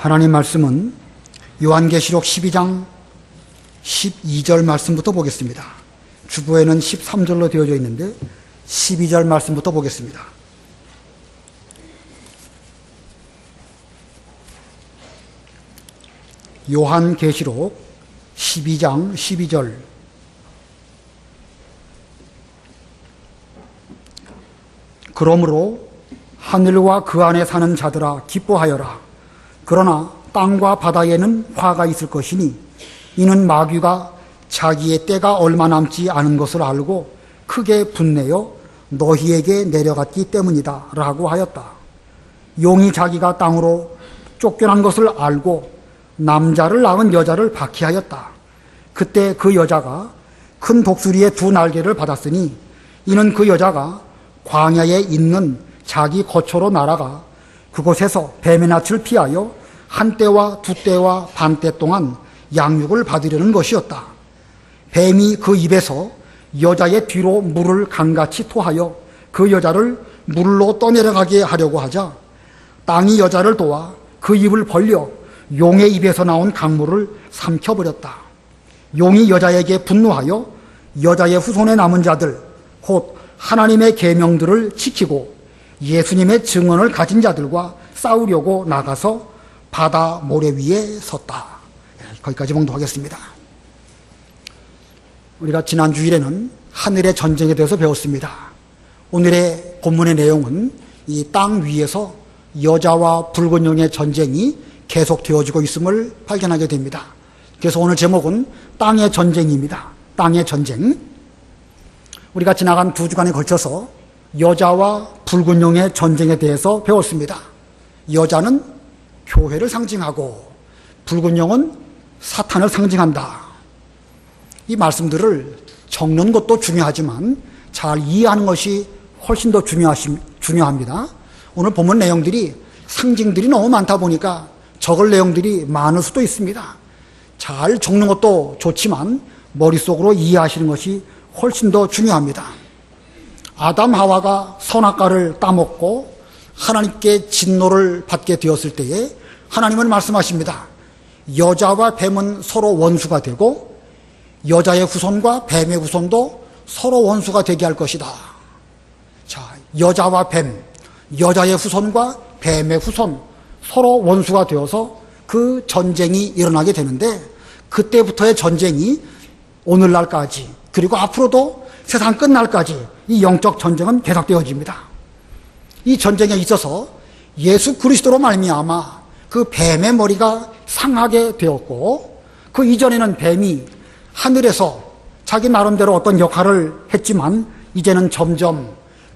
하나님 말씀은 요한계시록 12장 12절 말씀부터 보겠습니다. 주보에는 13절로 되어져 있는데 12절 말씀부터 보겠습니다. 요한계시록 12장 12절. 그러므로 하늘과 그 안에 사는 자들아 기뻐하여라. 그러나 땅과 바다에는 화가 있을 것이니 이는 마귀가 자기의 때가 얼마 남지 않은 것을 알고 크게 분내어 너희에게 내려갔기 때문이다 라고 하였다. 용이 자기가 땅으로 쫓겨난 것을 알고 남자를 낳은 여자를 박해하였다. 그때 그 여자가 큰 독수리의 두 날개를 받았으니 이는 그 여자가 광야에 있는 자기 거처로 날아가 그곳에서 뱀의 낯을 피하여 한 때와 두 때와 반 때 동안 양육을 받으려는 것이었다. 뱀이 그 입에서 여자의 뒤로 물을 강같이 토하여 그 여자를 물로 떠내려가게 하려고 하자 땅이 여자를 도와 그 입을 벌려 용의 입에서 나온 강물을 삼켜버렸다. 용이 여자에게 분노하여 여자의 후손에 남은 자들 곧 하나님의 계명들을 지키고 예수님의 증언을 가진 자들과 싸우려고 나가서 바다 모래 위에 섰다. 거기까지 봉독하겠습니다. 우리가 지난 주일에는 하늘의 전쟁에 대해서 배웠습니다. 오늘의 본문의 내용은 이 땅 위에서 여자와 붉은 용의 전쟁이 계속되어지고 있음을 발견하게 됩니다. 그래서 오늘 제목은 땅의 전쟁입니다. 땅의 전쟁. 우리가 지나간 두 주간에 걸쳐서 여자와 붉은 용의 전쟁에 대해서 배웠습니다. 여자는 교회를 상징하고 붉은 용은 사탄을 상징한다. 이 말씀들을 적는 것도 중요하지만 잘 이해하는 것이 훨씬 더 중요합니다. 오늘 본문 내용들이 상징들이 너무 많다 보니까 적을 내용들이 많을 수도 있습니다. 잘 적는 것도 좋지만 머릿속으로 이해하시는 것이 훨씬 더 중요합니다. 아담 하와가 선악과를 따먹고 하나님께 진노를 받게 되었을 때에 하나님은 말씀하십니다. 여자와 뱀은 서로 원수가 되고 여자의 후손과 뱀의 후손도 서로 원수가 되게 할 것이다. 자, 여자와 뱀, 여자의 후손과 뱀의 후손 서로 원수가 되어서 그 전쟁이 일어나게 되는데 그때부터의 전쟁이 오늘날까지 그리고 앞으로도 세상 끝날까지 이 영적 전쟁은 계속되어집니다. 이 전쟁에 있어서 예수 그리스도로 말미암아 그 뱀의 머리가 상하게 되었고 그 이전에는 뱀이 하늘에서 자기 나름대로 어떤 역할을 했지만 이제는 점점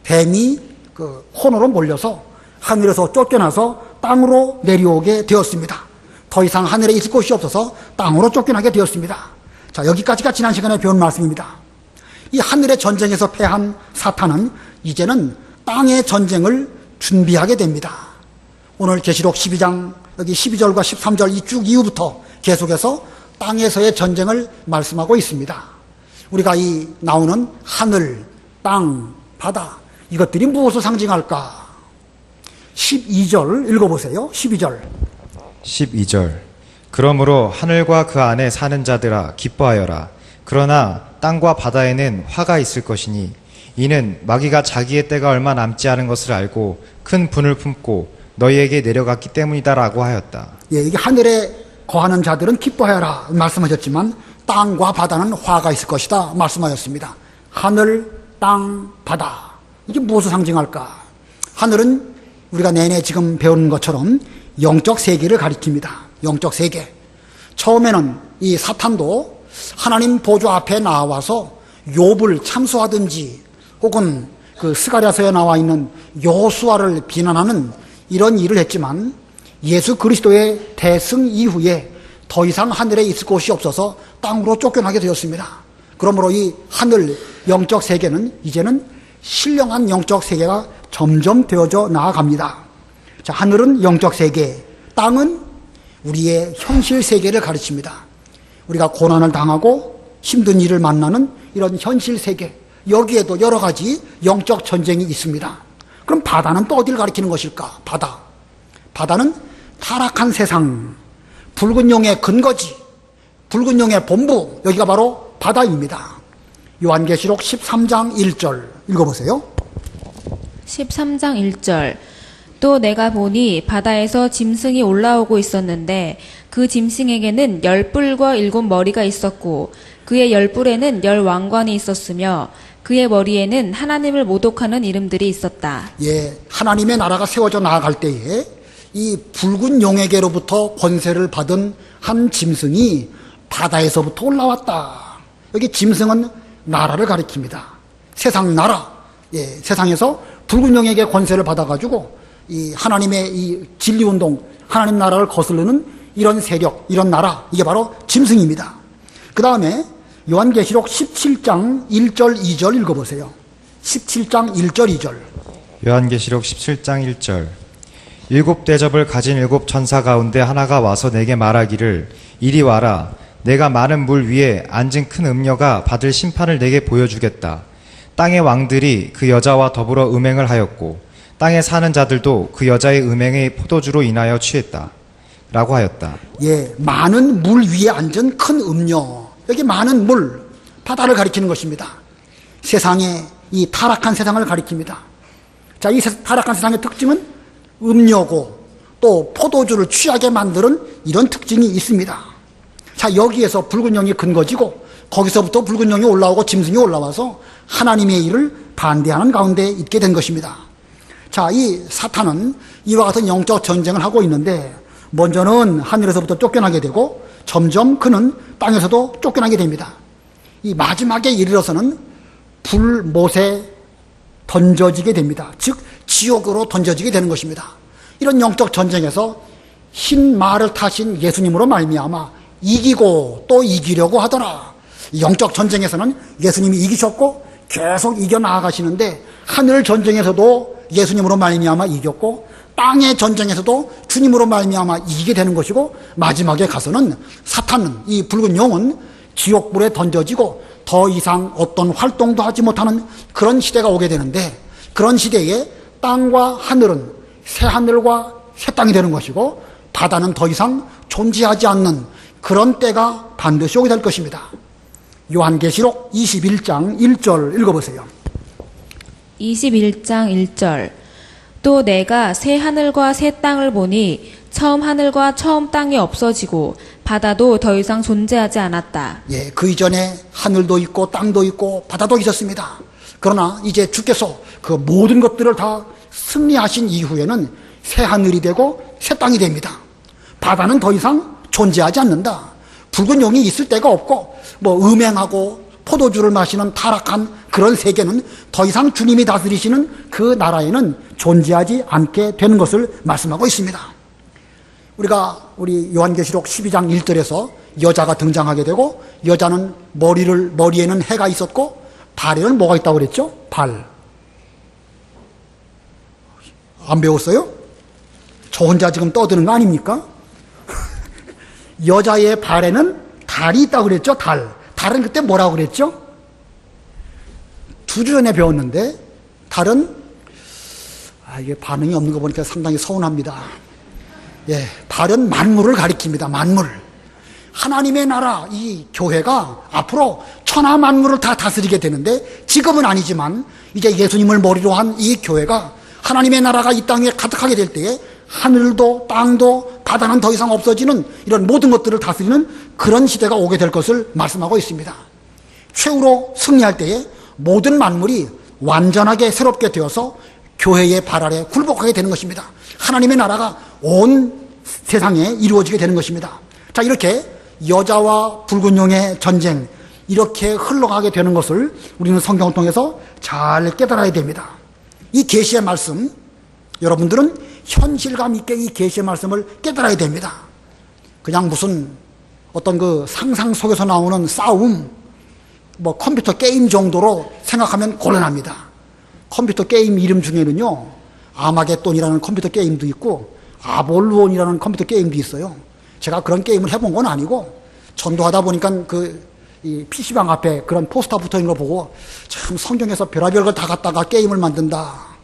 뱀이 그 혼으로 몰려서 하늘에서 쫓겨나서 땅으로 내려오게 되었습니다. 더 이상 하늘에 있을 곳이 없어서 땅으로 쫓겨나게 되었습니다. 자, 여기까지가 지난 시간에 배운 말씀입니다. 이 하늘의 전쟁에서 패한 사탄은 이제는 땅의 전쟁을 준비하게 됩니다. 오늘 계시록 12장 여기 12절과 13절 이 쭉 이후부터 계속해서 땅에서의 전쟁을 말씀하고 있습니다. 우리가 이 나오는 하늘, 땅, 바다 이것들이 무엇을 상징할까? 12절 읽어보세요. 12절. 그러므로 하늘과 그 안에 사는 자들아 기뻐하여라. 그러나 땅과 바다에는 화가 있을 것이니 이는 마귀가 자기의 때가 얼마 남지 않은 것을 알고 큰 분을 품고 너희에게 내려갔기 때문이다라고 하였다. 예, 이게 하늘에 거하는 자들은 기뻐하여라 말씀하셨지만 땅과 바다는 화가 있을 것이다 말씀하셨습니다. 하늘, 땅, 바다 이게 무엇을 상징할까? 하늘은 우리가 내내 지금 배우는 것처럼 영적 세계를 가리킵니다. 영적 세계. 처음에는 이 사탄도 하나님 보좌 앞에 나와서 욥을 참소하든지 혹은 그 스가랴서에 나와 있는 여호수아를 비난하는 이런 일을 했지만 예수 그리스도의 대승 이후에 더 이상 하늘에 있을 곳이 없어서 땅으로 쫓겨나게 되었습니다. 그러므로 이 하늘 영적 세계는 이제는 신령한 영적 세계가 점점 되어져 나아갑니다. 자, 하늘은 영적 세계, 땅은 우리의 현실 세계를 가르칩니다. 우리가 고난을 당하고 힘든 일을 만나는 이런 현실 세계, 여기에도 여러 가지 영적 전쟁이 있습니다. 그럼 바다는 또 어디를 가리키는 것일까? 바다는 타락한 세상, 붉은 용의 근거지, 붉은 용의 본부, 여기가 바로 바다입니다. 요한계시록 13장 1절 읽어보세요. 13장 1절. 또 내가 보니 바다에서 짐승이 올라오고 있었는데 그 짐승에게는 10뿔과 7머리가 있었고 그의 10뿔에는 10왕관이 있었으며 그의 머리에는 하나님을 모독하는 이름들이 있었다. 예, 하나님의 나라가 세워져 나아갈 때에 이 붉은 용에게로부터 권세를 받은 한 짐승이 바다에서부터 올라왔다. 여기 짐승은 나라를 가리킵니다. 세상 나라. 예, 세상에서 붉은 용에게 권세를 받아가지고 이 하나님의 이 진리운동, 하나님 나라를 거스르는 이런 세력, 이런 나라, 이게 바로 짐승입니다. 그 다음에 요한계시록 17장 1절 2절 읽어보세요. 17장 1절 2절. 요한계시록 17장 1절. 7대접을 가진 7 천사 가운데 하나가 와서 내게 말하기를 이리 와라. 내가 많은 물 위에 앉은 큰 음녀가 받을 심판을 내게 보여주겠다. 땅의 왕들이 그 여자와 더불어 음행을 하였고 땅에 사는 자들도 그 여자의 음행의 포도주로 인하여 취했다. 라고 하였다. 예, 많은 물 위에 앉은 큰 음녀. 여기 많은 물, 바다를 가리키는 것입니다. 세상에 이 타락한 세상을 가리킵니다. 자, 이 타락한 세상의 특징은 음녀고 또 포도주를 취하게 만드는 이런 특징이 있습니다. 자, 여기에서 붉은 용이 근거지고 거기서부터 붉은 용이 올라오고 짐승이 올라와서 하나님의 일을 반대하는 가운데 있게 된 것입니다. 자, 이 사탄은 이와 같은 영적 전쟁을 하고 있는데 먼저는 하늘에서부터 쫓겨나게 되고 점점 그는 땅에서도 쫓겨나게 됩니다. 이 마지막에 이르러서는 불못에 던져지게 됩니다. 즉 지옥으로 던져지게 되는 것입니다. 이런 영적 전쟁에서 흰 말을 타신 예수님으로 말미암아 이기고 또 이기려고 하더라. 영적 전쟁에서는 예수님이 이기셨고 계속 이겨나가시는데 하늘 전쟁에서도 예수님으로 말미암아 이겼고 땅의 전쟁에서도 주님으로 말미암아 이기게 되는 것이고 마지막에 가서는 사탄은 이 붉은 용은 지옥불에 던져지고 더 이상 어떤 활동도 하지 못하는 그런 시대가 오게 되는데 그런 시대에 땅과 하늘은 새 하늘과 새 땅이 되는 것이고 바다는 더 이상 존재하지 않는 그런 때가 반드시 오게 될 것입니다. 요한계시록 21장 1절 읽어보세요. 21장 1절. 또 내가 새 하늘과 새 땅을 보니 처음 하늘과 처음 땅이 없어지고 바다도 더 이상 존재하지 않았다. 예, 그 이전에 하늘도 있고 땅도 있고 바다도 있었습니다. 그러나 이제 주께서 그 모든 것들을 다 승리하신 이후에는 새 하늘이 되고 새 땅이 됩니다. 바다는 더 이상 존재하지 않는다. 붉은 용이 있을 데가 없고 뭐 음행하고 포도주를 마시는 타락한 그런 세계는 더 이상 주님이 다스리시는 그 나라에는 존재하지 않게 되는 것을 말씀하고 있습니다. 우리 요한계시록 12장 1절에서 여자가 등장하게 되고 여자는 머리에는 해가 있었고 발에는 뭐가 있다고 그랬죠? 발. 안 배웠어요? 저 혼자 지금 떠드는 거 아닙니까? 여자의 발에는 달이 있다고 그랬죠? 달. 달은 그때 뭐라고 그랬죠? 2주 전에 배웠는데 달은 이게 반응이 없는 거 보니까 상당히 서운합니다. 예, 달은 만물을 가리킵니다. 만물. 하나님의 나라 이 교회가 앞으로 천하 만물을 다 다스리게 되는데 지금은 아니지만 이제 예수님을 머리로 한 이 교회가 하나님의 나라가 이 땅에 가득하게 될 때에 하늘도 땅도 바다는 더 이상 없어지는 이런 모든 것들을 다스리는 그런 시대가 오게 될 것을 말씀하고 있습니다. 최후로 승리할 때에 모든 만물이 완전하게 새롭게 되어서 교회의 발 아래 굴복하게 되는 것입니다. 하나님의 나라가 온 세상에 이루어지게 되는 것입니다. 자, 이렇게 여자와 붉은 용의 전쟁 이렇게 흘러가게 되는 것을 우리는 성경을 통해서 잘 깨달아야 됩니다. 이 계시의 말씀 여러분들은 현실감 있게 이 계시의 말씀을 깨달아야 됩니다. 그냥 무슨 어떤 그 상상 속에서 나오는 싸움, 뭐 컴퓨터 게임 정도로 생각하면 곤란합니다. 컴퓨터 게임 이름 중에는요, 아마겟돈이라는 컴퓨터 게임도 있고 아볼루온이라는 컴퓨터 게임도 있어요. 제가 그런 게임을 해본 건 아니고 전도하다 보니까 이 PC방 앞에 그런 포스터 붙어 있는 거 보고 참 성경에서 별의별 걸 다 갖다가 게임을 만든다.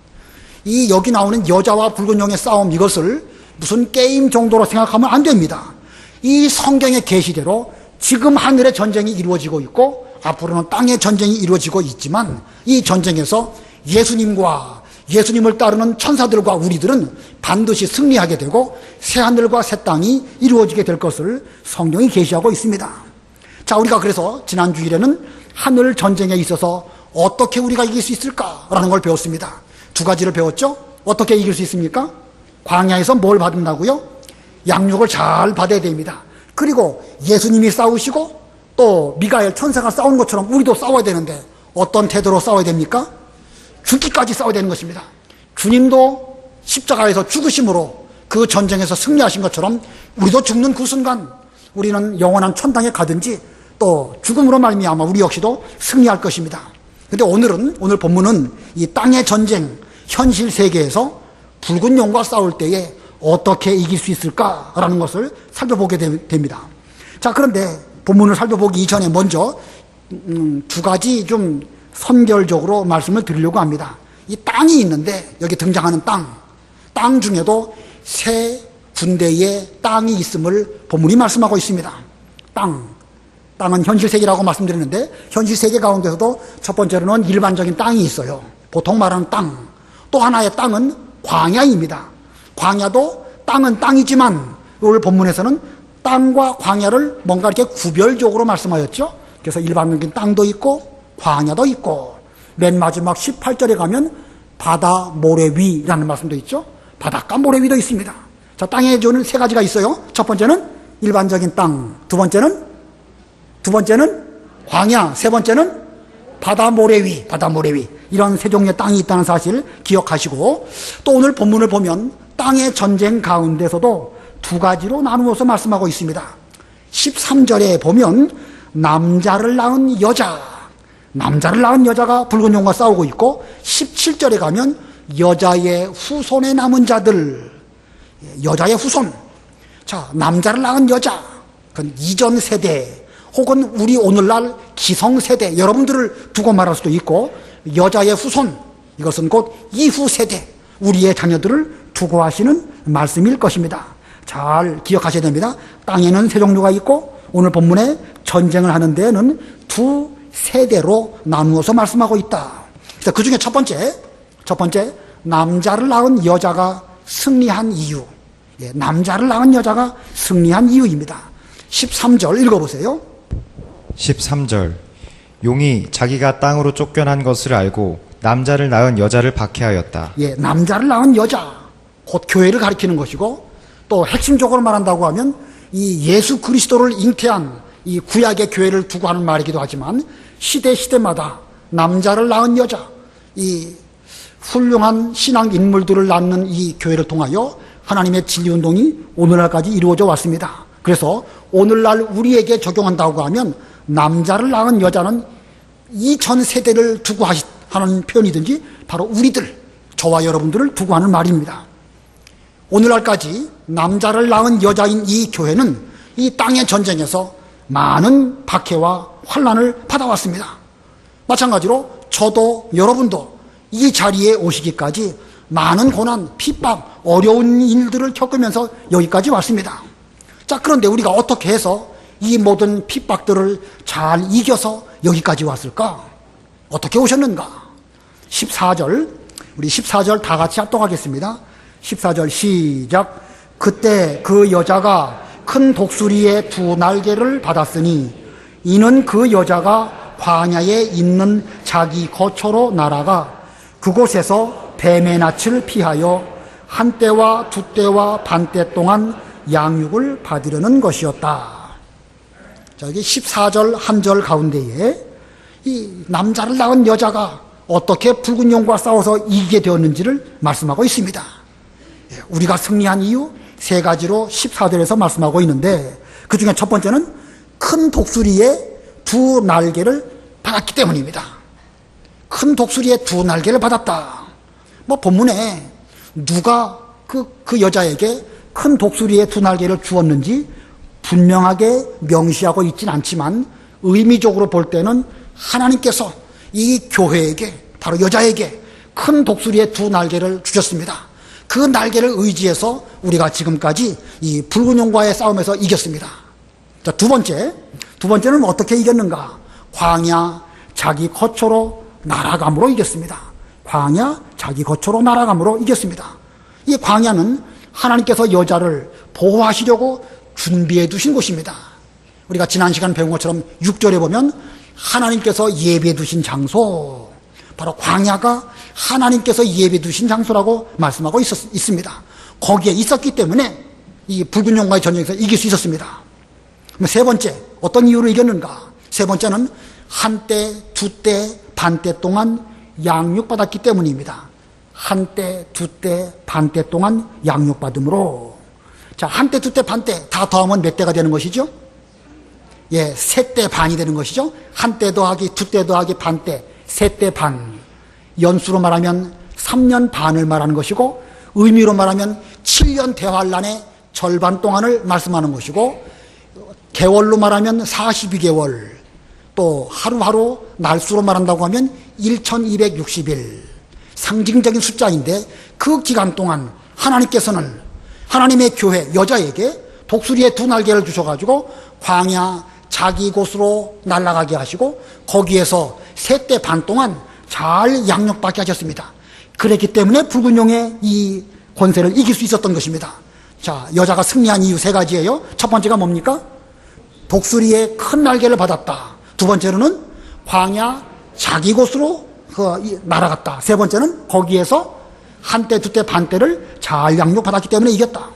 이 여기 나오는 여자와 붉은 용의 싸움 이것을 무슨 게임 정도로 생각하면 안 됩니다. 이 성경의 계시대로 지금 하늘의 전쟁이 이루어지고 있고 앞으로는 땅의 전쟁이 이루어지고 있지만 이 전쟁에서 예수님과 예수님을 따르는 천사들과 우리들은 반드시 승리하게 되고 새하늘과 새 땅이 이루어지게 될 것을 성경이 계시하고 있습니다. 자, 우리가 그래서 지난 주일에는 하늘 전쟁에 있어서 어떻게 우리가 이길 수 있을까라는 걸 배웠습니다. 두 가지를 배웠죠. 어떻게 이길 수 있습니까? 광야에서 뭘 받는다고요? 양육을 잘 받아야 됩니다. 그리고 예수님이 싸우시고 또 미가엘 천사가 싸우는 것처럼 우리도 싸워야 되는데 어떤 태도로 싸워야 됩니까? 죽기까지 싸워야 되는 것입니다. 주님도 십자가에서 죽으심으로 그 전쟁에서 승리하신 것처럼 우리도 죽는 그 순간 우리는 영원한 천당에 가든지 또 죽음으로 말미암아 우리 역시도 승리할 것입니다. 근데 오늘 본문은 이 땅의 전쟁, 현실 세계에서 붉은 용과 싸울 때에 어떻게 이길 수 있을까라는 것을 살펴보게 됩니다. 자, 그런데 본문을 살펴보기 이전에 먼저 두 가지 좀 선결적으로 말씀을 드리려고 합니다. 이 땅이 있는데 여기 등장하는 땅 중에도 세 군데의 땅이 있음을 본문이 말씀하고 있습니다. 땅은 현실 세계라고 말씀드렸는데 현실 세계 가운데서도 첫 번째로는 일반적인 땅이 있어요. 보통 말하는 땅. 또 하나의 땅은 광야입니다. 광야도 땅은 땅이지만 오늘 본문에서는 땅과 광야를 뭔가 이렇게 구별적으로 말씀하였죠. 그래서 일반적인 땅도 있고 광야도 있고 맨 마지막 18절에 가면 바다 모래 위라는 말씀도 있죠. 바닷가 모래 위도 있습니다. 자, 땅에 주는 세 가지가 있어요. 첫 번째는 일반적인 땅, 두 번째는 광야, 세 번째는 바다 모래 위 이런 세 종류의 땅이 있다는 사실 기억하시고 또 오늘 본문을 보면 땅의 전쟁 가운데서도 두 가지로 나누어서 말씀하고 있습니다. 13절에 보면 남자를 낳은 여자가 붉은 용과 싸우고 있고 17절에 가면 여자의 후손에 남은 자들, 여자의 후손. 자, 남자를 낳은 여자, 그건 이전 세대 혹은 우리 오늘날 기성세대, 여러분들을 두고 말할 수도 있고 여자의 후손, 이것은 곧 이후 세대, 우리의 자녀들을 두고 하시는 말씀일 것입니다. 잘 기억하셔야 됩니다. 땅에는 세 종류가 있고 오늘 본문에 전쟁을 하는 데에는 두 세대로 나누어서 말씀하고 있다. 그래서 그 중에 첫 번째 남자를 낳은 여자가 승리한 이유. 남자를 낳은 여자가 승리한 이유입니다. 13절 읽어보세요. 13절 용이 자기가 땅으로 쫓겨난 것을 알고 남자를 낳은 여자를 박해하였다. 남자를 낳은 여자, 곧 교회를 가리키는 것이고 또 핵심적으로 말한다고 하면 이 예수 그리스도를 잉태한 이 구약의 교회를 두고 하는 말이기도 하지만 시대마다 남자를 낳은 여자, 이 훌륭한 신앙 인물들을 낳는 이 교회를 통하여 하나님의 진리운동이 오늘날까지 이루어져 왔습니다. 그래서 오늘날 우리에게 적용한다고 하면 남자를 낳은 여자는 이전 세대를 두고 하는 표현이든지 바로 우리들, 저와 여러분들을 두고 하는 말입니다. 오늘날까지 남자를 낳은 여자인 이 교회는 이 땅의 전쟁에서 많은 박해와 환난을 받아왔습니다. 마찬가지로 저도 여러분도 이 자리에 오시기까지 많은 고난, 핍박, 어려운 일들을 겪으면서 여기까지 왔습니다. 자, 그런데 우리가 어떻게 해서 이 모든 핍박들을 잘 이겨서 여기까지 왔을까? 어떻게 오셨는가? 14절, 우리 14절 다 같이 합독하겠습니다. 14절 시작. 그때 그 여자가 큰 독수리의 두 날개를 받았으니 이는 그 여자가 광야에 있는 자기 거처로 날아가 그곳에서 뱀의 낯을 피하여 한 때와 두 때와 반 때 동안 양육을 받으려는 것이었다. 자, 여기 14절 한 절 가운데에 이 남자를 낳은 여자가 어떻게 붉은 용과 싸워서 이기게 되었는지를 말씀하고 있습니다. 우리가 승리한 이유 세 가지로 14절에서 말씀하고 있는데 그 중에 첫 번째는 큰 독수리의 두 날개를 받았기 때문입니다. 큰 독수리의 두 날개를 받았다. 본문에 누가 그 여자에게 큰 독수리의 두 날개를 주었는지 분명하게 명시하고 있진 않지만 의미적으로 볼 때는 하나님께서 이 교회에게, 바로 여자에게 큰 독수리의 두 날개를 주셨습니다. 그 날개를 의지해서 우리가 지금까지 이 붉은 용과의 싸움에서 이겼습니다. 자, 두 번째는 어떻게 이겼는가? 광야 자기 거처로 날아감으로 이겼습니다. 광야 자기 거처로 날아감으로 이겼습니다. 이 광야는 하나님께서 여자를 보호하시려고 준비해 두신 곳입니다. 우리가 지난 시간 배운 것처럼 6절에 보면 하나님께서 예비해 두신 장소, 바로 광야가 하나님께서 예비해 두신 장소라고 말씀하고 있습니다. 거기에 있었기 때문에 이 붉은 용과의 전쟁에서 이길 수 있었습니다. 세 번째, 어떤 이유로 이겼는가? 세 번째는 한때, 두때, 반때 동안 양육받았기 때문입니다. 한때, 두때, 반때 동안 양육받음으로. 자, 한때, 두때, 반때 다 더하면 몇 때가 되는 것이죠? 예, 세 때 반이 되는 것이죠. 한때 더하기, 두때 더하기, 반때, 세 때 반. 연수로 말하면 3년 반을 말하는 것이고, 의미로 말하면 7년 대환란의 절반 동안을 말씀하는 것이고, 개월로 말하면 42개월, 또 하루하루 날수로 말한다고 하면 1260일, 상징적인 숫자인데 그 기간 동안 하나님께서는 하나님의 교회 여자에게 독수리의 두 날개를 주셔가지고 광야 자기 곳으로 날아가게 하시고 거기에서 세 때 반 동안 잘 양육받게 하셨습니다. 그랬기 때문에 붉은 용의 이 권세를 이길 수 있었던 것입니다. 자, 여자가 승리한 이유 세 가지예요. 첫 번째가 뭡니까? 독수리의 큰 날개를 받았다. 두 번째로는 광야 자기 곳으로 날아갔다. 세 번째는 거기에서 한때, 두때, 반때를 잘 양육받았기 때문에 이겼다.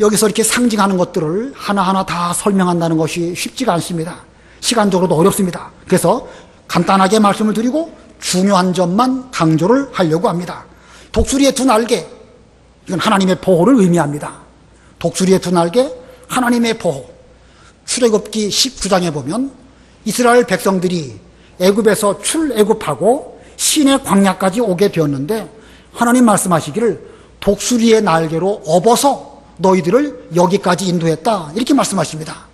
여기서 이렇게 상징하는 것들을 하나하나 다 설명한다는 것이 쉽지가 않습니다. 시간적으로도 어렵습니다. 그래서 간단하게 말씀을 드리고 중요한 점만 강조를 하려고 합니다. 독수리의 두 날개, 이건 하나님의 보호를 의미합니다. 독수리의 두 날개, 하나님의 보호. 출애굽기 19장에 보면 이스라엘 백성들이 애굽에서 출애굽하고 시내 광야까지 오게 되었는데 하나님 말씀하시기를 독수리의 날개로 업어서 너희들을 여기까지 인도했다, 이렇게 말씀하십니다.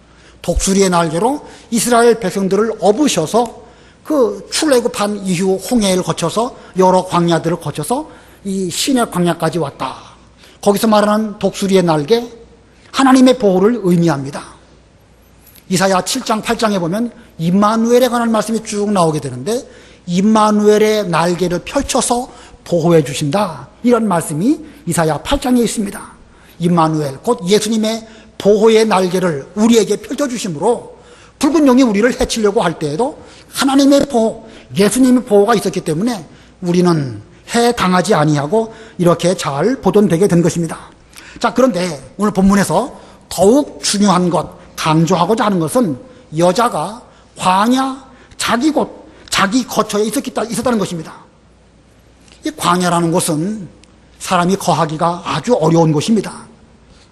독수리의 날개로 이스라엘 백성들을 업으셔서 그 출애굽한 이후 홍해를 거쳐서 여러 광야들을 거쳐서 이 시내 광야까지 왔다. 거기서 말하는 독수리의 날개, 하나님의 보호를 의미합니다. 이사야 7장 8장에 보면 임마누엘에 관한 말씀이 쭉 나오게 되는데 임마누엘의 날개를 펼쳐서 보호해 주신다, 이런 말씀이 이사야 8장에 있습니다. 임마누엘, 곧 예수님의 보호의 날개를 우리에게 펼쳐주심으로 붉은 용이 우리를 해치려고 할 때에도 하나님의 보호, 예수님의 보호가 있었기 때문에 우리는 해당하지 아니하고 이렇게 잘 보존되게 된 것입니다. 자, 그런데 오늘 본문에서 더욱 중요한 것, 강조하고자 하는 것은 여자가 광야 자기 곳, 자기 거처에 있었다는 것입니다. 이 광야라는 곳은 사람이 거하기가 아주 어려운 곳입니다.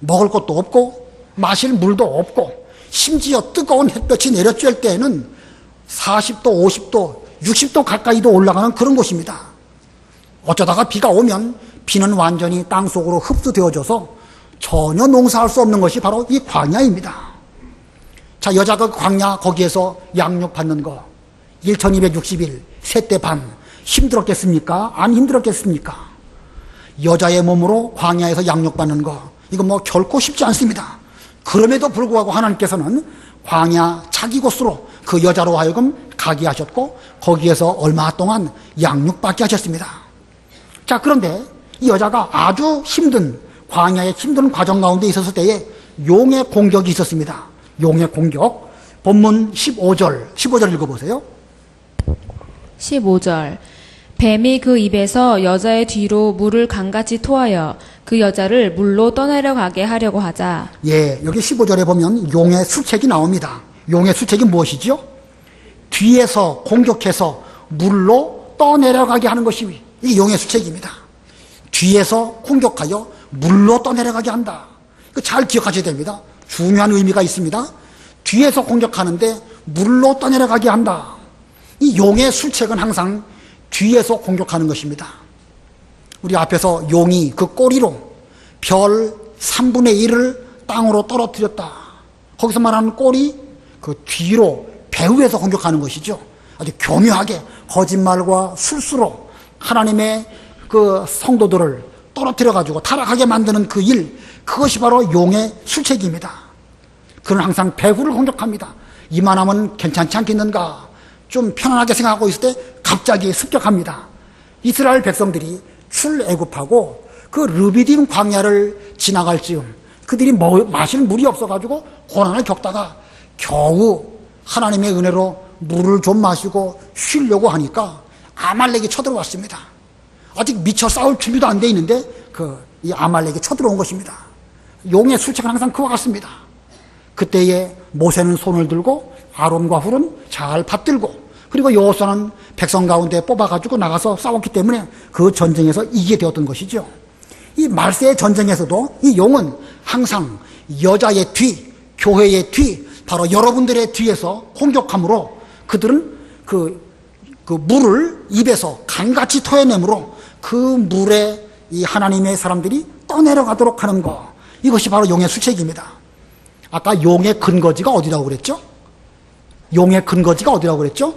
먹을 것도 없고 마실 물도 없고 심지어 뜨거운 햇볕이 내려쬐을 때에는 40도, 50도, 60도 가까이도 올라가는 그런 곳입니다. 어쩌다가 비가 오면 비는 완전히 땅속으로 흡수되어져서 전혀 농사할 수 없는 것이 바로 이 광야입니다. 자, 여자가 광야 거기에서 양육받는 거 1260일, 세 때 반, 힘들었겠습니까? 안 힘들었겠습니까? 여자의 몸으로 광야에서 양육받는 거, 이거 뭐 결코 쉽지 않습니다. 그럼에도 불구하고 하나님께서는 광야 자기 곳으로 그 여자로 하여금 가게 하셨고 거기에서 얼마 동안 양육받게 하셨습니다. 자, 그런데 이 여자가 아주 힘든, 광야의 힘든 과정 가운데 있었을 때에 용의 공격이 있었습니다. 용의 공격. 본문 15절 읽어보세요. 15절. 뱀이 그 입에서 여자의 뒤로 물을 강같이 토하여 그 여자를 물로 떠내려가게 하려고 하자. 예, 여기 15절에 보면 용의 수책이 나옵니다. 용의 수책이 무엇이죠? 뒤에서 공격해서 물로 떠내려가게 하는 것이 이 용의 수책입니다. 뒤에서 공격하여 물로 떠내려가게 한다. 잘 기억하셔야 됩니다. 중요한 의미가 있습니다. 뒤에서 공격하는데 물로 떠내려가게 한다. 이 용의 술책은 항상 뒤에서 공격하는 것입니다. 우리 앞에서 용이 그 꼬리로 별 3분의 1을 땅으로 떨어뜨렸다. 거기서 말하는 꼬리, 그 뒤로 배후에서 공격하는 것이죠. 아주 교묘하게 거짓말과 술수로 하나님의 그 성도들을 떨어뜨려 가지고 타락하게 만드는 그 일, 그것이 바로 용의 술책입니다. 그는 항상 배후를 공격합니다. 이만하면 괜찮지 않겠는가, 좀 편안하게 생각하고 있을 때 갑자기 습격합니다. 이스라엘 백성들이 출애굽하고 그 르비딤 광야를 지나갈 즈음 그들이 마실 물이 없어가지고 고난을 겪다가 겨우 하나님의 은혜로 물을 좀 마시고 쉬려고 하니까 아말렉이 쳐들어왔습니다. 아직 미처 싸울 준비도 안 돼 있는데 이 아말렉이 쳐들어온 것입니다. 용의 술책은 항상 그와 같습니다. 그때에 모세는 손을 들고 아론과 훌은 잘 받들고, 그리고 여호수아는 백성 가운데 뽑아가지고 나가서 싸웠기 때문에 그 전쟁에서 이기게 되었던 것이죠. 이 말세의 전쟁에서도 이 용은 항상 여자의 뒤, 교회의 뒤, 바로 여러분들의 뒤에서 공격함으로 그들은 그 물을 입에서 강같이 토해내므로 그 물에 이 하나님의 사람들이 떠내려가도록 하는 것, 이것이 바로 용의 수책입니다. 아까 용의 근거지가 어디라고 그랬죠? 용의 근거지가 어디라고 그랬죠?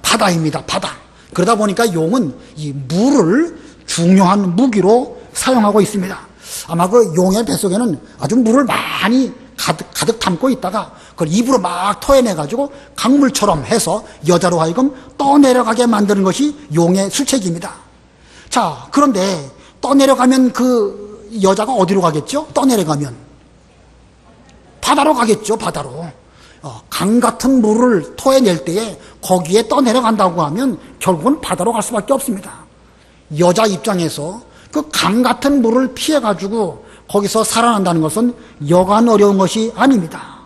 바다입니다. 바다. 그러다 보니까 용은 이 물을 중요한 무기로 사용하고 있습니다. 아마 그 용의 뱃속에는 아주 물을 많이 가득 담고 있다가 그걸 입으로 막 토해내가지고 강물처럼 해서 여자로 하여금 떠내려가게 만드는 것이 용의 술책입니다. 자, 그런데 떠내려가면 그 여자가 어디로 가겠죠? 떠내려가면 바다로 가겠죠. 바다로. 강 같은 물을 토해낼 때에 거기에 떠내려간다고 하면 결국은 바다로 갈 수밖에 없습니다. 여자 입장에서 그 강 같은 물을 피해가지고 거기서 살아난다는 것은 여간 어려운 것이 아닙니다.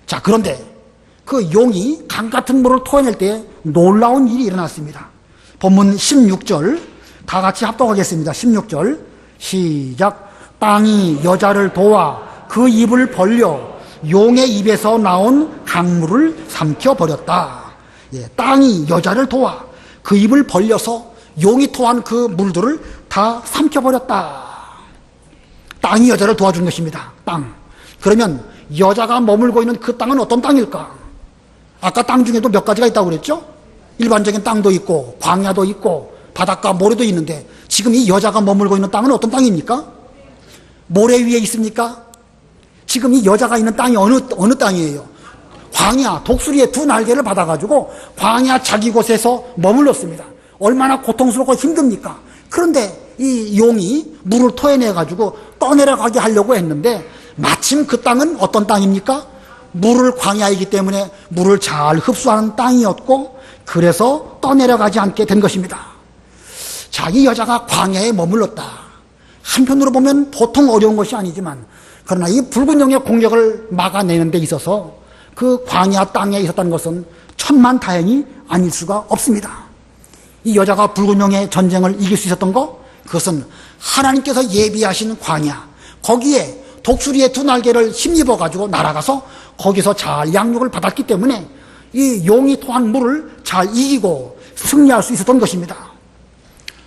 자, 그런데 그 용이 강 같은 물을 토해낼 때에 놀라운 일이 일어났습니다. 본문 16절 다 같이 합독하겠습니다. 16절 시작. 땅이 여자를 도와 그 입을 벌려 용의 입에서 나온 강물을 삼켜버렸다. 예, 땅이 여자를 도와 그 입을 벌려서 용이 토한 그 물들을 다 삼켜버렸다. 땅이 여자를 도와준 것입니다. 땅. 그러면 여자가 머물고 있는 그 땅은 어떤 땅일까? 아까 땅 중에도 몇 가지가 있다고 그랬죠? 일반적인 땅도 있고 광야도 있고 바닷가 모래도 있는데 지금 이 여자가 머물고 있는 땅은 어떤 땅입니까? 모래 위에 있습니까? 지금 이 여자가 있는 땅이 어느 땅이에요? 광야, 독수리의 두 날개를 받아가지고 광야 자기 곳에서 머물렀습니다. 얼마나 고통스럽고 힘듭니까? 그런데 이 용이 물을 토해내가지고 떠내려가게 하려고 했는데 마침 그 땅은 어떤 땅입니까? 물을 광야이기 때문에 물을 잘 흡수하는 땅이었고 그래서 떠내려가지 않게 된 것입니다. 자, 이 여자가 광야에 머물렀다. 한편으로 보면 보통 어려운 것이 아니지만 그러나 이 붉은 용의 공격을 막아내는 데 있어서 그 광야 땅에 있었다는 것은 천만다행이 아닐 수가 없습니다. 이 여자가 붉은 용의 전쟁을 이길 수 있었던 것, 그것은 하나님께서 예비하신 광야, 거기에 독수리의 두 날개를 힘입어 가지고 날아가서 거기서 잘 양육을 받았기 때문에 이 용이 토한 물을 잘 이기고 승리할 수 있었던 것입니다.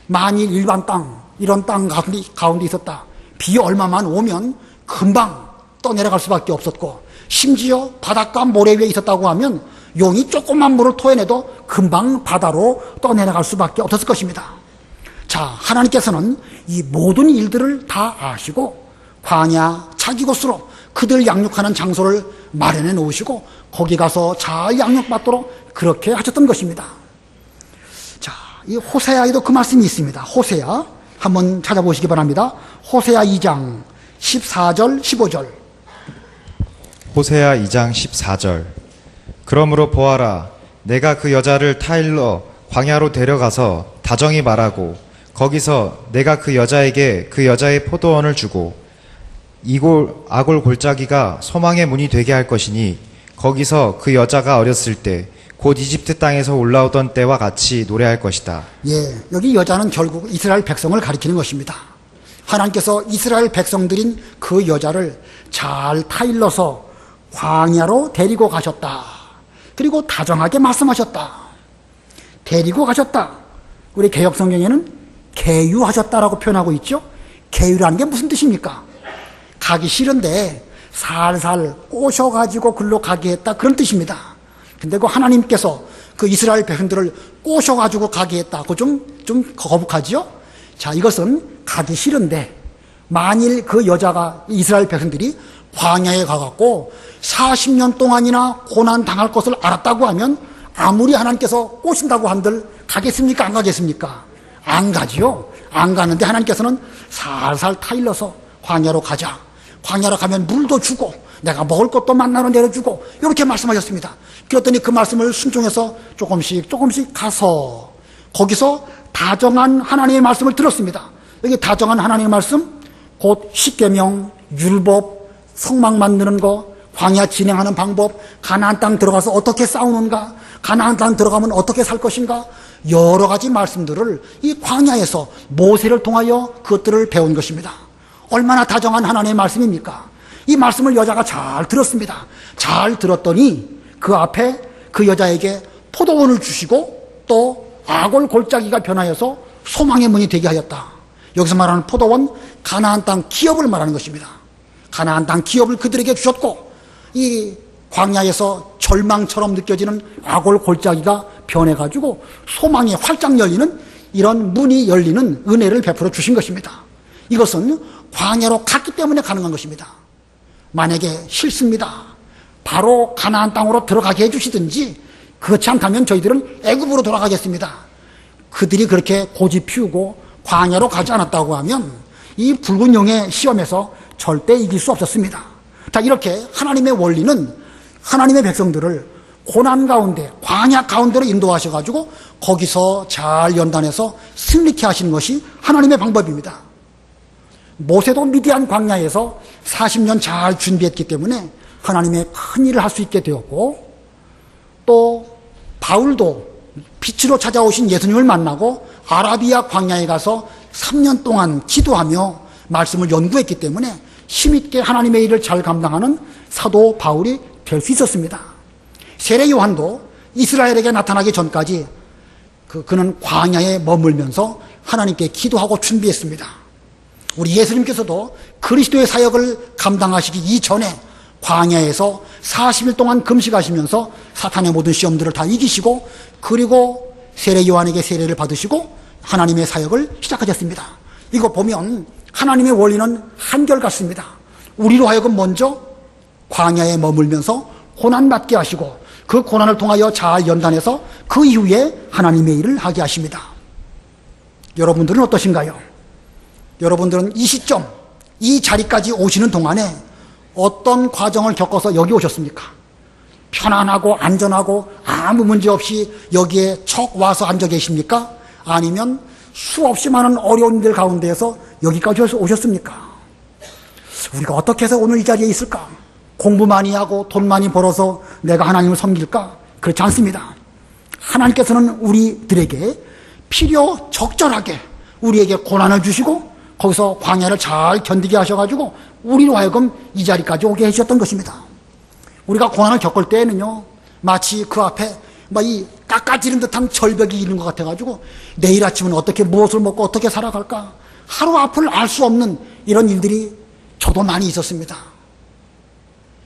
만일 일반 땅, 이런 땅 가운데 있었다. 비 얼마만 오면 금방 떠내려갈 수밖에 없었고 심지어 바닷가 모래 위에 있었다고 하면 용이 조그만 물을 토해내도 금방 바다로 떠내려갈 수밖에 없었을 것입니다. 자, 하나님께서는 이 모든 일들을 다 아시고 광야 자기 곳으로 그들 양육하는 장소를 마련해 놓으시고 거기 가서 잘 양육받도록 그렇게 하셨던 것입니다. 자, 이 호세아에도 그 말씀이 있습니다. 호세아 한번 찾아보시기 바랍니다. 호세아 2장 14절 15절. 호세아 2장 14절. 그러므로 보아라, 내가 그 여자를 타일러 광야로 데려가서 다정히 말하고 거기서 내가 그 여자에게 그 여자의 포도원을 주고 아골 골짜기가 소망의 문이 되게 할 것이니 거기서 그 여자가 어렸을 때 곧 이집트 땅에서 올라오던 때와 같이 노래할 것이다. 예, 여기 여자는 결국 이스라엘 백성을 가리키는 것입니다. 하나님께서 이스라엘 백성들인 그 여자를 잘 타일러서 광야로 데리고 가셨다. 그리고 다정하게 말씀하셨다. 데리고 가셨다. 우리 개역성경에는 계유하셨다라고 표현하고 있죠. 계유라는 게 무슨 뜻입니까? 가기 싫은데 살살 꼬셔가지고 글로 가게 했다, 그런 뜻입니다. 근데 그 하나님께서 그 이스라엘 백성들을 꼬셔가지고 가게 했다. 그거 좀 거북하지요? 자, 이것은 가기 싫은데 만일 그 여자가 이스라엘 백성들이 광야에 가갖고 40년 동안이나 고난 당할 것을 알았다고 하면 아무리 하나님께서 꼬신다고 한들 가겠습니까? 안 가겠습니까? 안 가지요. 안 가는데 하나님께서는 살살 타일러서 광야로 가자. 광야로 가면 물도 주고 내가 먹을 것도 만나러 내려주고 이렇게 말씀하셨습니다. 그랬더니 그 말씀을 순종해서 조금씩 가서 거기서 다정한 하나님의 말씀을 들었습니다. 여기 다정한 하나님의 말씀, 곧 십계명, 율법, 성막 만드는 거, 광야 진행하는 방법, 가나안 땅 들어가서 어떻게 싸우는가, 가나안 땅 들어가면 어떻게 살 것인가, 여러 가지 말씀들을 이 광야에서 모세를 통하여 그것들을 배운 것입니다. 얼마나 다정한 하나님의 말씀입니까? 이 말씀을 여자가 잘 들었습니다. 잘 들었더니 그 앞에 그 여자에게 포도원을 주시고 또 아골 골짜기가 변하여서 소망의 문이 되게 하였다. 여기서 말하는 포도원, 가나안 땅 기업을 말하는 것입니다. 가나안 땅 기업을 그들에게 주셨고 이 광야에서 절망처럼 느껴지는 아골 골짜기가 변해가지고 소망이 활짝 열리는 이런 문이 열리는 은혜를 베풀어 주신 것입니다. 이것은 광야로 갔기 때문에 가능한 것입니다. 만약에 싫습니다. 바로 가나안 땅으로 들어가게 해주시든지 그렇지 않다면 저희들은 애굽으로 돌아가겠습니다. 그들이 그렇게 고집 피우고 광야로 가지 않았다고 하면 이 붉은 용의 시험에서 절대 이길 수 없었습니다. 자, 이렇게 하나님의 원리는 하나님의 백성들을 고난 가운데 광야 가운데로 인도하셔가지고 거기서 잘 연단해서 승리케 하시는 것이 하나님의 방법입니다. 모세도 미디안 광야에서 40년 잘 준비했기 때문에 하나님의 큰 일을 할 수 있게 되었고 또 바울도 빛으로 찾아오신 예수님을 만나고 아라비아 광야에 가서 3년 동안 기도하며 말씀을 연구했기 때문에 힘있게 하나님의 일을 잘 감당하는 사도 바울이 될 수 있었습니다. 세례 요한도 이스라엘에게 나타나기 전까지 그는 광야에 머물면서 하나님께 기도하고 준비했습니다. 우리 예수님께서도 그리스도의 사역을 감당하시기 이전에 광야에서 40일 동안 금식하시면서 사탄의 모든 시험들을 다 이기시고 그리고 세례 요한에게 세례를 받으시고 하나님의 사역을 시작하셨습니다. 이거 보면 하나님의 원리는 한결같습니다. 우리로 하여금 먼저 광야에 머물면서 고난받게 하시고 그 고난을 통하여 잘 연단해서 그 이후에 하나님의 일을 하게 하십니다. 여러분들은 어떠신가요? 여러분들은 이 시점, 이 자리까지 오시는 동안에 어떤 과정을 겪어서 여기 오셨습니까? 편안하고 안전하고 아무 문제 없이 여기에 척 와서 앉아 계십니까? 아니면 수없이 많은 어려운 일 가운데에서 여기까지 오셨습니까? 우리가 어떻게 해서 오늘 이 자리에 있을까? 공부 많이 하고 돈 많이 벌어서 내가 하나님을 섬길까? 그렇지 않습니다. 하나님께서는 우리들에게 필요 적절하게 우리에게 고난을 주시고 거기서 광야를 잘 견디게 하셔가지고 우리로 하여금 이 자리까지 오게 해주셨던 것입니다. 우리가 고난을 겪을 때에는요, 마치 그 앞에 이 깎아지른 듯한 절벽이 있는 것 같아가지고 내일 아침은 어떻게 무엇을 먹고 어떻게 살아갈까 하루 앞을 알 수 없는 이런 일들이 저도 많이 있었습니다.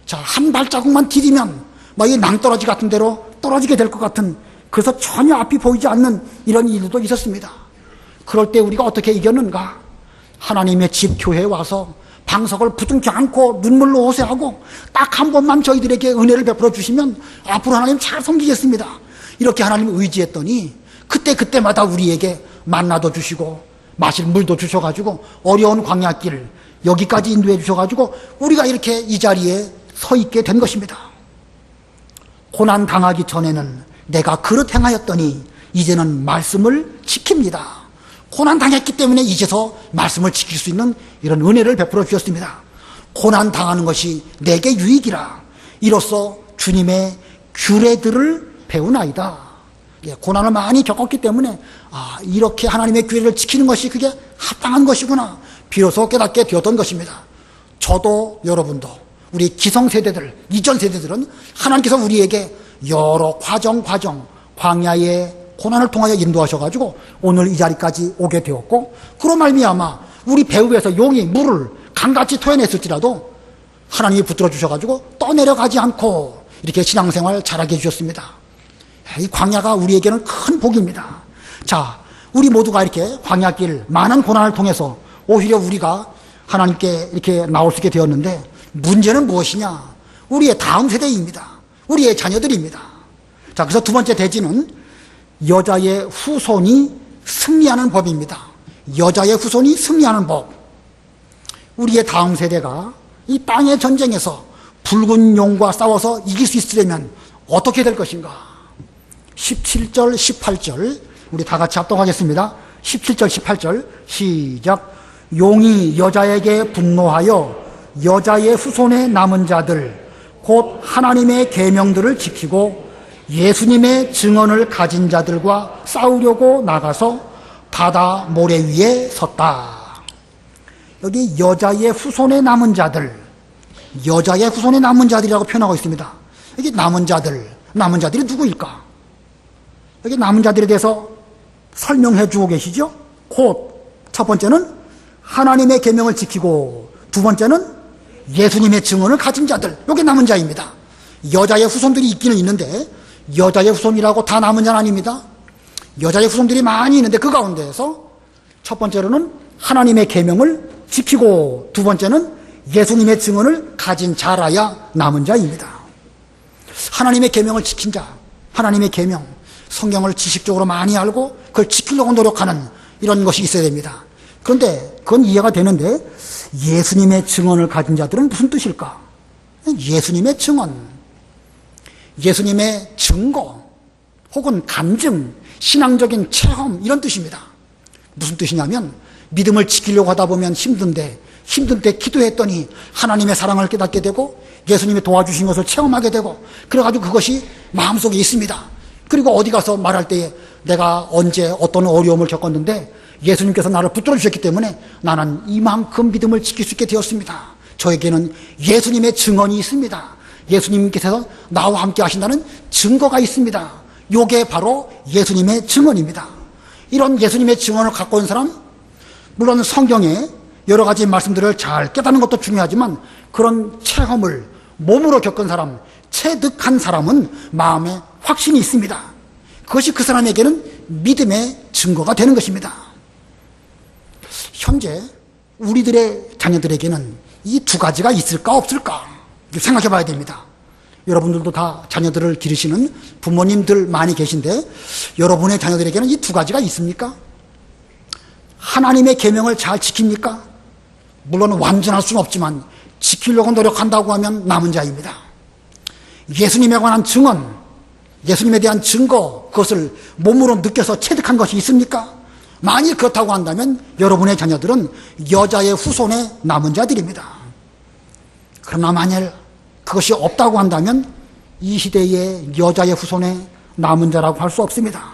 자, 한 발자국만 디디면 이 낭떠러지 같은 데로 떨어지게 될 것 같은, 그래서 전혀 앞이 보이지 않는 이런 일도 있었습니다. 그럴 때 우리가 어떻게 이겼는가? 하나님의 집 교회에 와서 방석을 부둥켜 안고 눈물로 호소하고 딱 한 번만 저희들에게 은혜를 베풀어 주시면 앞으로 하나님 잘 섬기겠습니다. 이렇게 하나님을 의지했더니 그때마다 우리에게 만나도 주시고 마실 물도 주셔가지고 어려운 광야길 여기까지 인도해 주셔가지고 우리가 이렇게 이 자리에 서 있게 된 것입니다. 고난 당하기 전에는 내가 그릇 행하였더니 이제는 말씀을 지킵니다. 고난 당했기 때문에 이제서 말씀을 지킬 수 있는 이런 은혜를 베풀어 주셨습니다. 고난 당하는 것이 내게 유익이라. 이로써 주님의 규례들을 배우나이다. 고난을 많이 겪었기 때문에 이렇게 하나님의 규례를 지키는 것이 그게 합당한 것이구나. 비로소 깨닫게 되었던 것입니다. 저도 여러분도 우리 기성세대들, 이전 세대들은 하나님께서 우리에게 여러 과정 광야의 고난을 통하여 인도하셔가지고 오늘 이 자리까지 오게 되었고, 그로 말미암아 우리 배후에서 용이 물을 강같이 토해냈을지라도 하나님이 붙들어 주셔가지고 떠내려가지 않고 이렇게 신앙생활 잘하게 해주셨습니다. 이 광야가 우리에게는 큰 복입니다. 자, 우리 모두가 이렇게 광야길 많은 고난을 통해서 오히려 우리가 하나님께 이렇게 나올 수 있게 되었는데 문제는 무엇이냐? 우리의 다음 세대입니다. 우리의 자녀들입니다. 자, 그래서 두 번째 대지는 여자의 후손이 승리하는 법입니다. 여자의 후손이 승리하는 법. 우리의 다음 세대가 이 땅의 전쟁에서 붉은 용과 싸워서 이길 수 있으려면 어떻게 될 것인가? 17절, 18절 우리 다 같이 합독하겠습니다. 17절, 18절 시작. 용이 여자에게 분노하여 여자의 후손에 남은 자들 곧 하나님의 계명들을 지키고 예수님의 증언을 가진 자들과 싸우려고 나가서 바다 모래 위에 섰다. 여기 여자의 후손에 남은 자들, 여자의 후손에 남은 자들이라고 표현하고 있습니다. 여기 남은 자들이 누구일까? 여기 남은 자들에 대해서 설명해 주고 계시죠? 곧 첫 번째는 하나님의 계명을 지키고 두 번째는 예수님의 증언을 가진 자들, 여기 남은 자입니다. 여자의 후손들이 있기는 있는데 여자의 후손이라고 다 남은 자는 아닙니다. 여자의 후손들이 많이 있는데 그 가운데에서 첫 번째로는 하나님의 계명을 지키고 두 번째는 예수님의 증언을 가진 자라야 남은 자입니다. 하나님의 계명을 지킨 자, 하나님의 계명, 성경을 지식적으로 많이 알고 그걸 지키려고 노력하는 이런 것이 있어야 됩니다. 그런데 그건 이해가 되는데 예수님의 증언을 가진 자들은 무슨 뜻일까? 예수님의 증언, 예수님의 증거 혹은 간증, 신앙적인 체험 이런 뜻입니다. 무슨 뜻이냐면 믿음을 지키려고 하다 보면 힘든 때 기도했더니 하나님의 사랑을 깨닫게 되고 예수님이 도와주신 것을 체험하게 되고 그래가지고 그것이 마음속에 있습니다. 그리고 어디 가서 말할 때에 내가 언제 어떤 어려움을 겪었는데 예수님께서 나를 붙들어 주셨기 때문에 나는 이만큼 믿음을 지킬 수 있게 되었습니다. 저에게는 예수님의 증언이 있습니다. 예수님께서 나와 함께 하신다는 증거가 있습니다. 이게 바로 예수님의 증언입니다. 이런 예수님의 증언을 갖고 온 사람, 물론 성경에 여러 가지 말씀들을 잘 깨닫는 것도 중요하지만 그런 체험을 몸으로 겪은 사람, 체득한 사람은 마음에 확신이 있습니다. 그것이 그 사람에게는 믿음의 증거가 되는 것입니다. 현재 우리들의 자녀들에게는 이 두 가지가 있을까 없을까 생각해 봐야 됩니다. 여러분들도 다 자녀들을 기르시는 부모님들 많이 계신데 여러분의 자녀들에게는 이 두 가지가 있습니까? 하나님의 계명을 잘 지킵니까? 물론 완전할 수는 없지만 지키려고 노력한다고 하면 남은 자입니다. 예수님에 관한 증언, 예수님에 대한 증거, 그것을 몸으로 느껴서 체득한 것이 있습니까? 만일 그렇다고 한다면 여러분의 자녀들은 여자의 후손에 남은 자들입니다. 그러나 만일 그것이 없다고 한다면 이 시대의 여자의 후손에 남은 자라고 할 수 없습니다.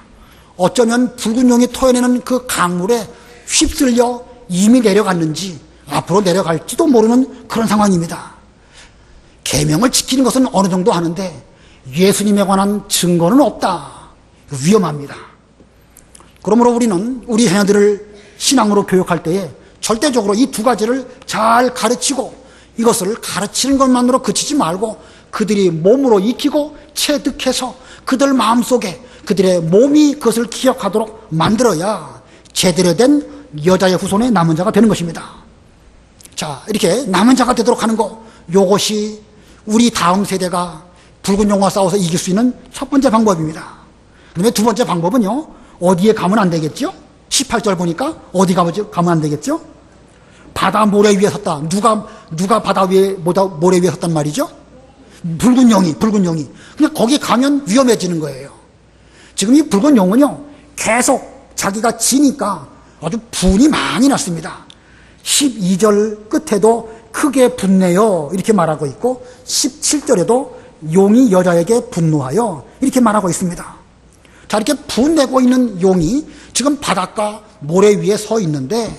어쩌면 붉은 용이 토해내는 그 강물에 휩쓸려 이미 내려갔는지 앞으로 내려갈지도 모르는 그런 상황입니다. 계명을 지키는 것은 어느 정도 하는데 예수님에 관한 증거는 없다. 위험합니다. 그러므로 우리는 우리 자녀들을 신앙으로 교육할 때에 절대적으로 이 두 가지를 잘 가르치고 이것을 가르치는 것만으로 그치지 말고 그들이 몸으로 익히고 체득해서 그들 마음속에 그들의 몸이 그것을 기억하도록 만들어야 제대로 된 여자의 후손의 남은 자가 되는 것입니다. 자, 이렇게 남은 자가 되도록 하는 것, 이것이 우리 다음 세대가 붉은 용과 싸워서 이길 수 있는 첫 번째 방법입니다. 그다음에 두 번째 방법은요, 어디에 가면 안 되겠죠? 18절 보니까 어디 가면 안 되겠죠? 바다 모래 위에 섰다. 누가 바다 위에 모래 위에 섰단 말이죠? 붉은 용이. 근데 거기 가면 위험해지는 거예요. 지금 이 붉은 용은요, 계속 자기가 지니까 아주 분이 많이 났습니다. 12절 끝에도 크게 분내요 이렇게 말하고 있고 17절에도 용이 여자에게 분노하여 이렇게 말하고 있습니다. 자, 이렇게 분내고 있는 용이 지금 바닷가 모래 위에 서 있는데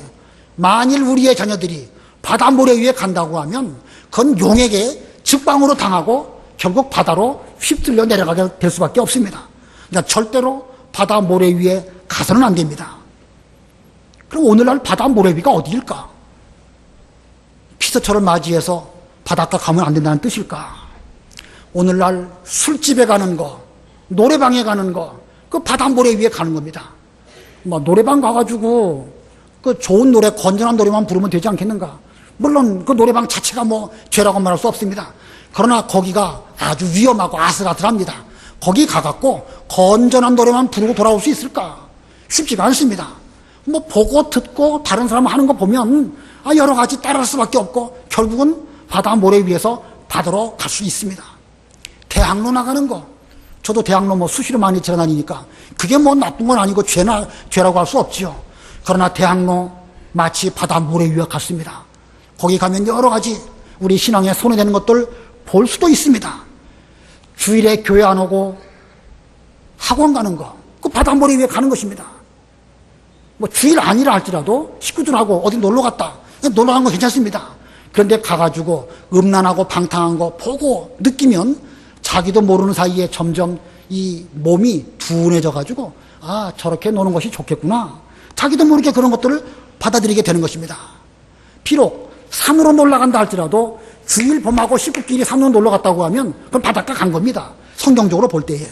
만일 우리의 자녀들이 바다 모래 위에 간다고 하면 그건 용에게 즉방으로 당하고 결국 바다로 휩쓸려 내려가게 될 수밖에 없습니다. 그러니까 절대로 바다 모래 위에 가서는 안 됩니다. 그럼 오늘날 바다 모래 위가 어디일까? 피서철을 맞이해서 바닷가 가면 안 된다는 뜻일까? 오늘날 술집에 가는 거, 노래방에 가는 거, 그 바다 모래 위에 가는 겁니다. 뭐 노래방 가가지고 그 좋은 노래, 건전한 노래만 부르면 되지 않겠는가? 물론 그 노래방 자체가 뭐 죄라고 말할 수 없습니다. 그러나 거기가 아주 위험하고 아슬아슬합니다. 거기 가갖고 건전한 노래만 부르고 돌아올 수 있을까? 쉽지가 않습니다. 뭐 보고 듣고 다른 사람 하는 거 보면 여러 가지 따를 수밖에 없고 결국은 바다 모래 위에서 바다로 갈 수 있습니다. 대학로 나가는 거, 저도 대학로 뭐 수시로 많이 지나다니니까 그게 뭐 나쁜 건 아니고 죄라고 할 수 없지요. 그러나 대학로 마치 바다 모래 위와 같습니다. 거기 가면 여러 가지 우리 신앙에 손해되는 것들 볼 수도 있습니다. 주일에 교회 안 오고 학원 가는 거, 그 바다 모래 위에 가는 것입니다. 뭐 주일 아니라 할지라도 식구들하고 어디 놀러 갔다, 놀러 간 거 괜찮습니다. 그런데 가가지고 음란하고 방탕한 거 보고 느끼면 자기도 모르는 사이에 점점 이 몸이 둔해져가지고 저렇게 노는 것이 좋겠구나, 자기도 모르게 그런 것들을 받아들이게 되는 것입니다. 비록 산으로 놀러 간다 할지라도 주일 봄하고 식구끼리 산으로 놀러 갔다고 하면 그건 바닷가 간 겁니다. 성경적으로 볼 때에.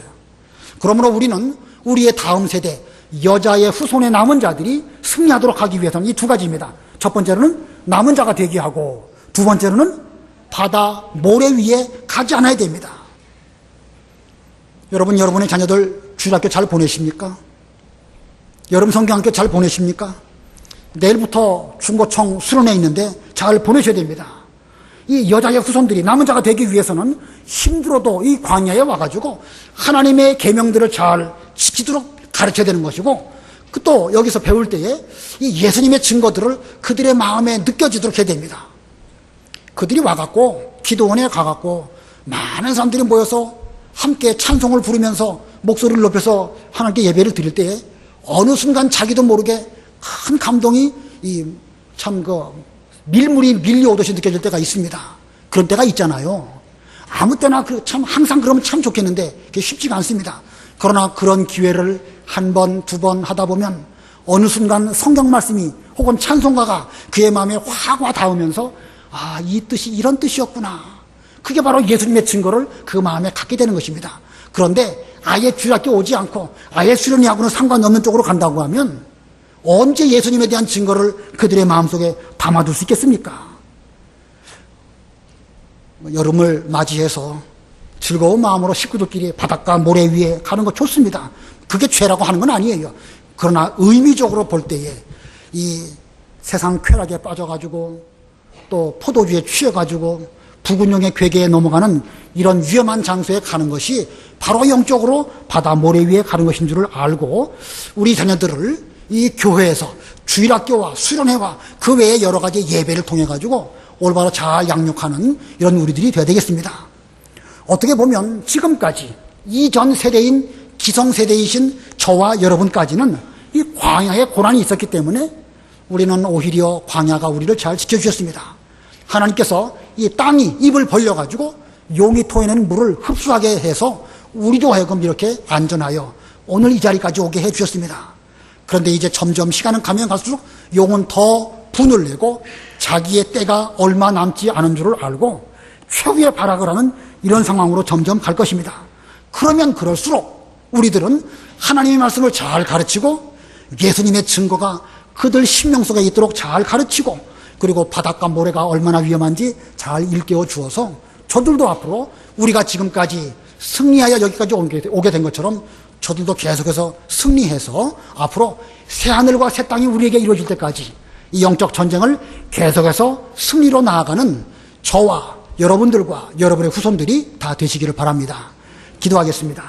그러므로 우리는 우리의 다음 세대, 여자의 후손에 남은 자들이 승리하도록 하기 위해서는 이 두 가지입니다. 첫 번째로는 남은 자가 되게 하고, 두 번째로는 바다 모래 위에 가지 않아야 됩니다. 여러분, 여러분의 자녀들 주일학교 잘 보내십니까? 여름 성경학교 잘 보내십니까? 내일부터 중고청 수련회 있는데 잘 보내셔야 됩니다. 이 여자의 후손들이 남은 자가 되기 위해서는 힘들어도 이 광야에 와가지고 하나님의 계명들을 잘 지키도록 가르쳐야 되는 것이고, 또 여기서 배울 때에 이 예수님의 증거들을 그들의 마음에 느껴지도록 해야 됩니다. 그들이 와갖고 기도원에 가갖고 많은 사람들이 모여서 함께 찬송을 부르면서 목소리를 높여서 하나님께 예배를 드릴 때에 어느 순간 자기도 모르게 큰 감동이 밀물이 밀려오듯이 느껴질 때가 있습니다. 그런 때가 있잖아요. 아무 때나 항상 그러면 참 좋겠는데 그게 쉽지가 않습니다. 그러나 그런 기회를 한 번, 두 번 하다 보면 어느 순간 성경 말씀이 혹은 찬송가가 그의 마음에 확 와 닿으면서 이 뜻이 이런 뜻이었구나. 그게 바로 예수님의 증거를 그 마음에 갖게 되는 것입니다. 그런데 아예 주일학교 오지 않고 아예 수련회하고는 상관없는 쪽으로 간다고 하면 언제 예수님에 대한 증거를 그들의 마음속에 담아둘 수 있겠습니까? 여름을 맞이해서 즐거운 마음으로 식구들끼리 바닷가 모래 위에 가는 거 좋습니다. 그게 죄라고 하는 건 아니에요. 그러나 의미적으로 볼 때에 이 세상 쾌락에 빠져가지고 또 포도주에 취해가지고 부군용의 괴계에 넘어가는 이런 위험한 장소에 가는 것이 바로 영적으로 바다 모래 위에 가는 것인 줄을 알고 우리 자녀들을 이 교회에서 주일학교와 수련회와 그 외에 여러 가지 예배를 통해 가지고 올바로 잘 양육하는 이런 우리들이 되어야 되겠습니다. 어떻게 보면 지금까지 이전 세대인 기성세대이신 저와 여러분까지는 이 광야의 고난이 있었기 때문에 우리는 오히려 광야가 우리를 잘 지켜주셨습니다. 하나님께서 이 땅이 입을 벌려가지고 용이 토해낸 물을 흡수하게 해서 우리도 하여금 이렇게 안전하여 오늘 이 자리까지 오게 해주셨습니다. 그런데 이제 점점 시간은 가면 갈수록 용은 더 분을 내고 자기의 때가 얼마 남지 않은 줄을 알고 최후의 발악을 하는 이런 상황으로 점점 갈 것입니다. 그러면 그럴수록 우리들은 하나님의 말씀을 잘 가르치고 예수님의 증거가 그들 심령 속에 있도록 잘 가르치고 그리고 바닷가 모래가 얼마나 위험한지 잘 일깨워 주어서 저들도 앞으로 우리가 지금까지 승리하여 여기까지 오게 된 것처럼 저들도 계속해서 승리해서 앞으로 새하늘과 새 땅이 우리에게 이루어질 때까지 이 영적 전쟁을 계속해서 승리로 나아가는 저와 여러분들과 여러분의 후손들이 다 되시기를 바랍니다. 기도하겠습니다.